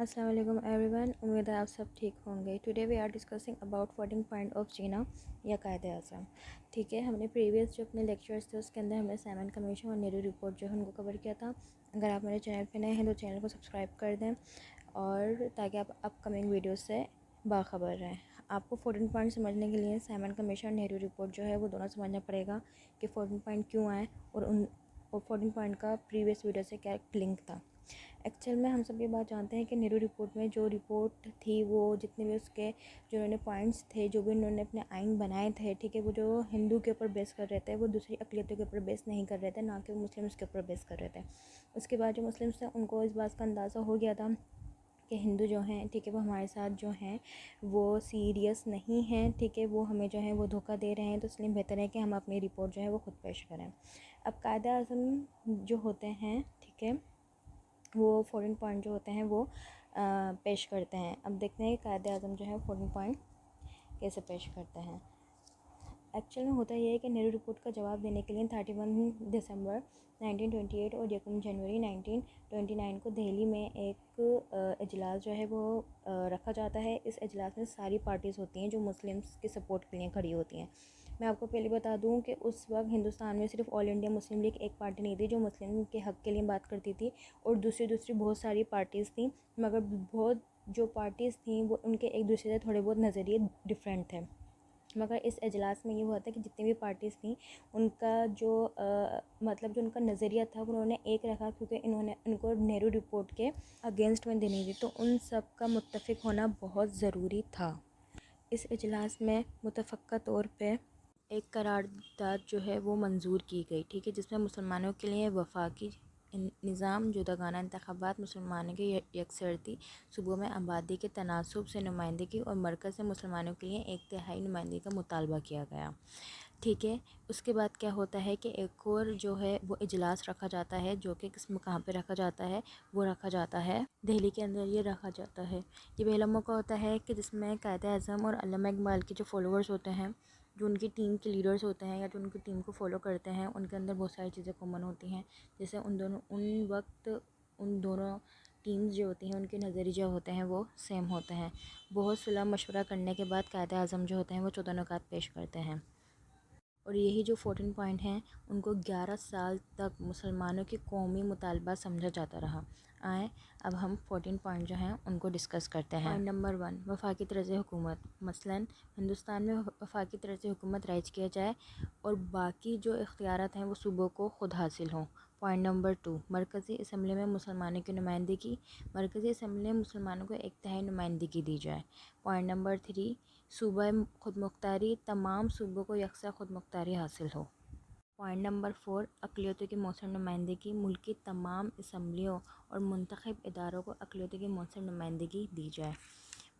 السلام علیکم every one, امید ہے آپ سب ٹھیک ہوں گے۔ Today we are discussing about 14 point of Jinnah یا قائد اعظم۔ ٹھیک ہے، ہم نے پریویس جو اپنے لیکچرس تھے اس کے اندر ہم نے سائمن کمیشن اور نیہرو رپورٹ جو ہے ان کو کور کیا تھا۔ اگر آپ میرے چینل پہ نئے ہیں تو چینل کو سبسکرائب کر دیں اور تاکہ آپ اپ کمنگ ویڈیوز سے باخبر رہیں۔ آپ کو 14 پوائنٹ سمجھنے کے لیے سائمن کمیشن اور نیہرو رپورٹ جو ہے وہ دونوں سمجھنا پڑے گا کہ 14 پوائنٹ کیوں آئے اور 14 پوائنٹ کا پریویس ویڈیو سے کیا لنک تھا۔ ایکچوئل میں ہم سب یہ بات جانتے ہیں کہ نیہرو رپورٹ میں جو رپورٹ تھی وہ جتنے بھی اس کے جو انہوں نے پوائنٹس تھے، جو بھی انہوں نے اپنے آئین بنائے تھے، ٹھیک ہے، وہ جو ہندو کے اوپر بیس کر رہے تھے، وہ دوسری اقلیتوں کے اوپر بیس نہیں کر رہے تھے، نہ کہ وہ مسلمس کے اوپر بیس کر رہے تھے۔ اس کے بعد جو مسلمس تھے ان کو اس بات کا اندازہ ہو گیا تھا کہ ہندو جو ہیں، ٹھیک ہے، وہ ہمارے ساتھ جو ہیں وہ سیریس نہیں ہیں، ٹھیک ہے، وہ ہمیں جو ہے وہ دھوکہ دے رہے ہیں، تو اس لیے بہتر ہے کہ ہم اپنی رپورٹ جو ہے وہ خود پیش کریں۔ اب قائد اعظم جو ہوتے ہیں، ٹھیک ہے، وہ 14 پوائنٹ جو ہوتے ہیں وہ پیش کرتے ہیں۔ اب دیکھتے ہیں کہ قائد اعظم جو ہے 14 پوائنٹ کیسے پیش کرتے ہیں۔ ایکچوئل میں ہوتا یہ ہے کہ نیہرو رپورٹ کا جواب دینے کے لیے 31 دسمبر 1928 اور 1 جنوری 1929 کو دہلی میں ایک اجلاس جو ہے وہ رکھا جاتا ہے۔ اس اجلاس میں ساری پارٹیز ہوتی ہیں جو مسلمس کی سپورٹ کے لیے کھڑی ہوتی ہیں۔ میں آپ کو پہلے بتا دوں کہ اس وقت ہندوستان میں صرف آل انڈیا مسلم لیگ ایک پارٹی نہیں تھی جو مسلم کے حق کے لیے بات کرتی تھی، اور دوسری بہت ساری پارٹیز تھیں، مگر بہت جو پارٹیز تھیں وہ ان کے ایک دوسرے سے تھوڑے بہت نظریے ڈفرینٹ تھے۔ مگر اس اجلاس میں یہ ہوا تھا کہ جتنی بھی پارٹیز تھیں ان کا جو مطلب جو ان کا نظریہ تھا وہ انہوں نے ایک رکھا، کیونکہ ان کو نیہرو رپورٹ کے اگینسٹ میں دینی تھی، تو ان سب کا متفق ہونا بہت ضروری تھا۔ اس اجلاس میں متفقہ طور پہ ایک قرارداد جو ہے وہ منظور کی گئی، ٹھیک ہے، جس میں مسلمانوں کے لیے وفاقی نظام، جداگانہ انتخابات، مسلمانوں کی یکسرتی، صوبوں میں آبادی کے تناسب سے نمائندگی اور مرکز سے مسلمانوں کے لیے ایک تہائی نمائندگی کا مطالبہ کیا گیا، ٹھیک ہے۔ اس کے بعد کیا ہوتا ہے کہ ایک اور جو ہے وہ اجلاس رکھا جاتا ہے، جو کہ کہاں پہ رکھا جاتا ہے، وہ رکھا جاتا ہے دہلی کے اندر، یہ رکھا جاتا ہے۔ یہ پہلا موقع ہوتا ہے کہ جس میں قائد اعظم اور علامہ اقبال کے جو فالوورز ہوتے ہیں، جو ان کی ٹیم کے لیڈرز ہوتے ہیں یا جو ان کی ٹیم کو فالو کرتے ہیں، ان کے اندر بہت ساری چیزیں کامن ہوتی ہیں، جیسے ان دونوں ٹیمز جو ہوتی ہیں ان کے نظریے جو ہوتے ہیں وہ سیم ہوتے ہیں۔ بہت صلاح مشورہ کرنے کے بعد قائد اعظم جو ہوتے ہیں وہ 14 نکات پیش کرتے ہیں، اور یہی جو 14 پوائنٹ ہیں ان کو 11 سال تک مسلمانوں کی قومی مطالبہ سمجھا جاتا رہا۔ اب ہم 14 پوائنٹ جو ہیں ان کو ڈسکس کرتے ہیں۔ پوائنٹ نمبر 1، وفاقی طرز حکومت، مثلاً ہندوستان میں وفاقی طرز حکومت رائج کیا جائے اور باقی جو اختیارات ہیں وہ صوبوں کو خود حاصل ہوں۔ پوائنٹ نمبر 2، مرکزی اسمبلی میں مسلمانوں کی نمائندگی، مرکزی اسمبلی میں مسلمانوں کو ایک تہائی نمائندگی دی جائے۔ پوائنٹ نمبر 3، صوبہ خود مختاری، تمام صوبوں کو یکساں خود مختاری حاصل ہو۔ پوائنٹ نمبر 4، اقلیتوں کی مؤثر نمائندگی، ملک کی تمام اسمبلیوں اور منتخب اداروں کو اقلیتوں کی مؤثر نمائندگی دی جائے۔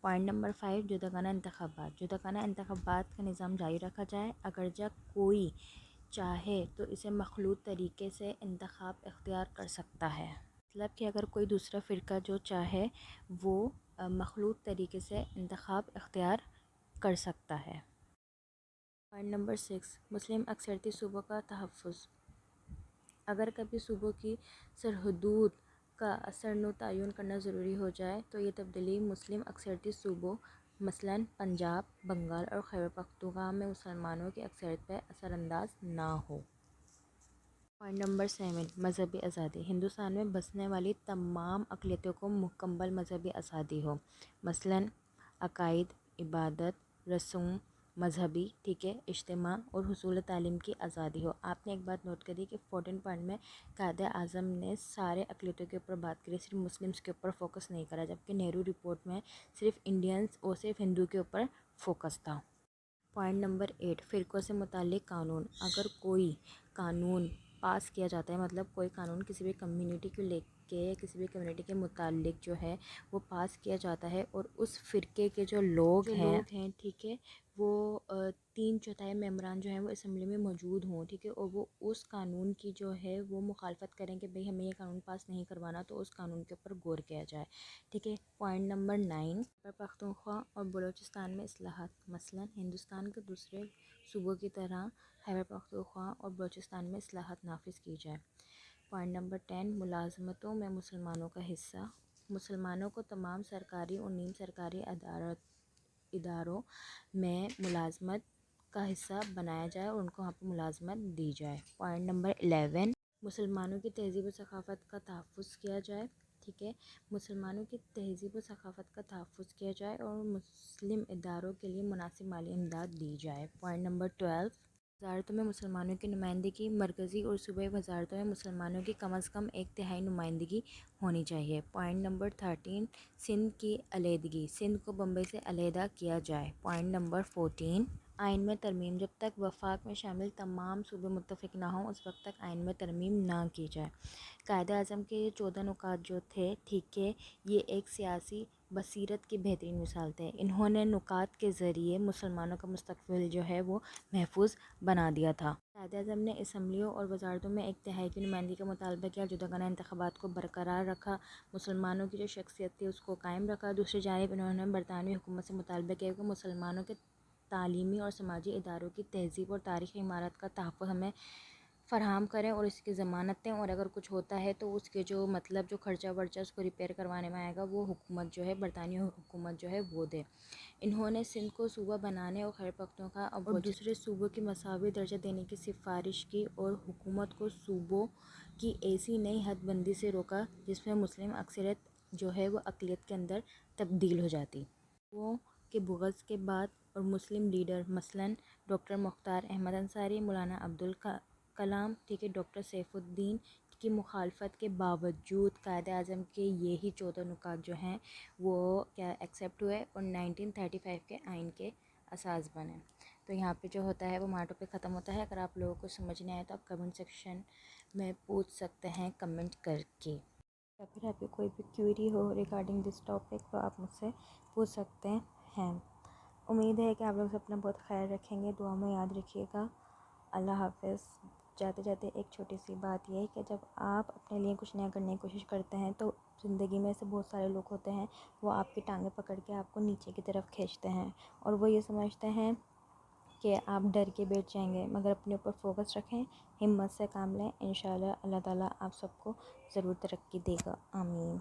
پوائنٹ نمبر 5، جداگانہ انتخابات، جداگانہ انتخابات کا نظام جاری رکھا جائے، اگرچہ کوئی چاہے تو اسے مخلوط طریقے سے انتخاب اختیار کر سکتا ہے، مطلب کہ اگر کوئی دوسرا فرقہ جو چاہے وہ مخلوط طریقے سے انتخاب اختیار کر سکتا ہے۔ پوائنٹ نمبر 6، مسلم اکثریتی صوبوں کا تحفظ، اگر کبھی صوبوں کی سرحدود کا اثرنو تعین کرنا ضروری ہو جائے تو یہ تبدیلی مسلم اکثریتی صوبوں مثلاً پنجاب، بنگال اور خیبر پختونخوا میں مسلمانوں کی اکثریت پر اثر انداز نہ ہو۔ پوائنٹ نمبر 7، مذہبی آزادی، ہندوستان میں بسنے والی تمام اقلیتوں کو مکمل مذہبی آزادی ہو، مثلاً عقائد، عبادت، رسوم مذہبی، ٹھیک ہے، اجتماع اور حصول تعلیم کی آزادی ہو۔ آپ نے ایک بات نوٹ کری کہ 14 پوائنٹ میں قائد اعظم نے سارے اقلیتوں کے اوپر بات کری، صرف مسلمس کے اوپر فوکس نہیں کرا، جبکہ نیہرو رپورٹ میں صرف انڈینس اور صرف ہندو کے اوپر فوکس تھا۔ پوائنٹ نمبر 8، فرقوں سے متعلق قانون، اگر کوئی قانون پاس کیا جاتا ہے، مطلب کوئی قانون کسی بھی کمیونٹی کو لے کے، کسی بھی کمیونٹی کے متعلق جو ہے وہ پاس کیا جاتا ہے، اور اس فرقے کے جو لوگ ہیں، ٹھیک ہے، وہ 3/4 ممبران جو ہیں وہ اسمبلی میں موجود ہوں، ٹھیک ہے، اور وہ اس قانون کی جو ہے وہ مخالفت کریں کہ بھئی ہمیں یہ قانون پاس نہیں کروانا، تو اس قانون کے اوپر غور کیا جائے، ٹھیک ہے۔ پوائنٹ نمبر 9، خیبر پختونخوا اور بلوچستان میں اصلاحات، مثلاً ہندوستان کے دوسرے صوبوں کی طرح خیبر پختونخوا اور بلوچستان میں اصلاحات نافذ کی جائے۔ پوائنٹ نمبر 10، ملازمتوں میں مسلمانوں کا حصہ، مسلمانوں کو تمام سرکاری اور نیم سرکاری اداروں میں ملازمت کا حصہ بنایا جائے اور ان کو وہاں پہ ملازمت دی جائے۔ پوائنٹ نمبر 11، مسلمانوں کی تہذیب و ثقافت کا تحفظ کیا جائے۔ ٹھیک ہے، مسلمانوں کی تہذیب و ثقافت کا تحفظ کیا جائے اور مسلم اداروں کے لیے مناسب مالی امداد دی جائے۔ پوائنٹ نمبر 12، وزارتوں میں مسلمانوں کی نمائندگی، مرکزی اور صوبائی وزارتوں میں مسلمانوں کی کم از کم 1/3 نمائندگی ہونی چاہیے۔ پوائنٹ نمبر 13، سندھ کی علیحدگی، سندھ کو بمبئی سے علیحدہ کیا جائے۔ پوائنٹ نمبر 14، آئین میں ترمیم، جب تک وفاق میں شامل تمام صوبے متفق نہ ہوں اس وقت تک آئین میں ترمیم نہ کی جائے۔ قائد اعظم کے یہ 14 نکات جو تھے، ٹھیک ہے، یہ ایک سیاسی بصیرت کی بہترین مثال تھے۔ انہوں نے نکات کے ذریعے مسلمانوں کا مستقبل جو ہے وہ محفوظ بنا دیا تھا۔ قائد اعظم نے اسمبلیوں اور وزارتوں میں 1/3 کی نمائندگی کا مطالبہ کیا، جداگانہ انتخابات کو برقرار رکھا، مسلمانوں کی جو شخصیت تھی اس کو قائم رکھا۔ دوسری جانب انہوں نے برطانوی حکومت سے مطالبہ کیا کہ مسلمانوں کے تعلیمی اور سماجی اداروں کی تہذیب اور تاریخی عمارت کا تحفظ ہمیں فراہم کریں اور اس کی ضمانت دیں، اور اگر کچھ ہوتا ہے تو اس کے جو خرچہ ورچہ اس کو ریپیئر کروانے میں آئے گا وہ حکومت جو ہے، برطانوی حکومت جو ہے وہ دے۔ انہوں نے سندھ کو صوبہ بنانے اور خیبر پختونخوا اور دوسرے صوبوں کی مساوی درجہ دینے کی سفارش کی اور حکومت کو صوبوں کی ایسی نئی حد بندی سے روکا جس میں مسلم اکثریت جو ہے وہ اقلیت کے اندر تبدیل ہو جاتی۔ وہ کے بغض کے بعد اور مسلم لیڈر مثلاً ڈاکٹر مختار احمد انصاری، مولانا عبدالکلام، ٹھیک ہے، ڈاکٹر سیف الدین کی مخالفت کے باوجود قائد اعظم کے یہی 14 نکات جو ہیں وہ ایکسیپٹ ہوئے اور 1935 کے آئین کے اساس بنے۔ تو یہاں پہ جو ہوتا ہے وہ ہمارا ٹاپک ختم ہوتا ہے۔ اگر آپ لوگوں کو سمجھ نہیں آئے تو آپ کمنٹ سیکشن میں پوچھ سکتے ہیں کمنٹ کر کے، یا پھر آپ کو کوئی بھی query who regarding this topic تو آپ مجھ سے پوچھ سکتے ہیں۔ امید ہے کہ آپ لوگ اپنا بہت خیال رکھیں گے، دعا میں یاد رکھیے گا۔ اللہ حافظ۔ جاتے جاتے ایک چھوٹی سی بات یہ ہے کہ جب آپ اپنے لیے کچھ نیا کرنے کی کوشش کرتے ہیں تو زندگی میں سے بہت سارے لوگ ہوتے ہیں وہ آپ کی ٹانگیں پکڑ کے آپ کو نیچے کی طرف کھینچتے ہیں اور وہ یہ سمجھتے ہیں کہ آپ ڈر کے بیٹھ جائیں گے، مگر اپنے اوپر فوکس رکھیں، ہمت سے کام لیں، انشاءاللہ اللہ تعالیٰ آپ سب کو ضرور ترقی دے گا۔ آمین۔